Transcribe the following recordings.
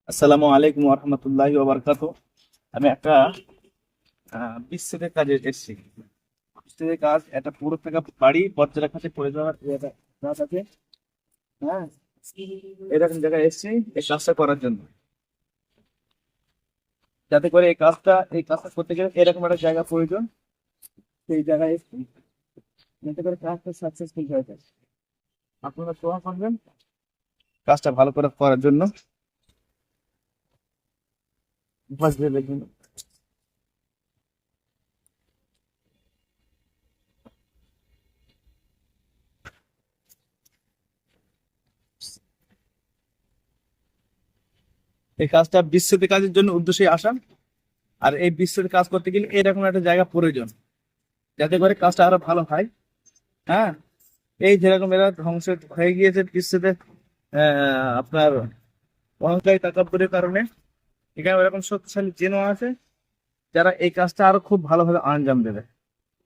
আসসালামু আলাইকুম রহমতুল্লাহি ওয়া বারাকাতুহু। আমি একটা বিচ্ছেদের কাজে এসেছি। বিচ্ছেদের কাজ একটা পুরো টাকা বাড়ি বজ্রের কাছে পড়ে যাওয়ার কাজ আছে। হ্যাঁ, এরকম জায়গায় এসেছি এই কাজটা করার জন্য। যাতে করে এই কাজটা করতে গেলে এরকম একটা জায়গা প্রয়োজন। সেই জায়গায় এসেছি যাতে করে কাজটা সাকসেসফুল হয়ে যায়। আপনারা দোয়া করবেন কাজটা ভালো করে করার জন্য। বজ্রের জন্য এই কাজটা বিচ্ছেদের কাজের জন্য উদ্দেশ্যে আসা। আর এই বিচ্ছেদের কাজ করতে গেলে এরকম একটা জায়গা প্রয়োজন যাতে করে কাজটা আরো ভালো হয়। হ্যাঁ, এই যেরকম এরা ধ্বংস হয়ে গিয়েছে বিশ্বতে আপনার অহংকারী তাকাব্বুরের কারণে। এখানে এরকম শক্তিশালী জিনও আছে যারা এই কাজটা আরো খুব ভালোভাবে আঞ্জাম দেবে।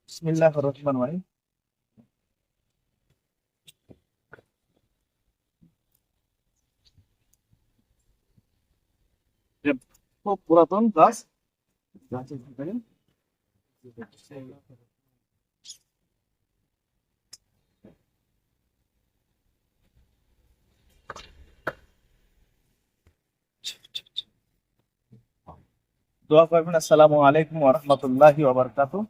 বিসমিল্লাহির রহমানির রহিম। এটা খুব পুরাতন গাছ। গাছের ভিতরে দোয়া করবেন। আসসালামু আলাইকুম ওয়া রাহমাতুল্লাহি ওয়া বারাকাতুহু।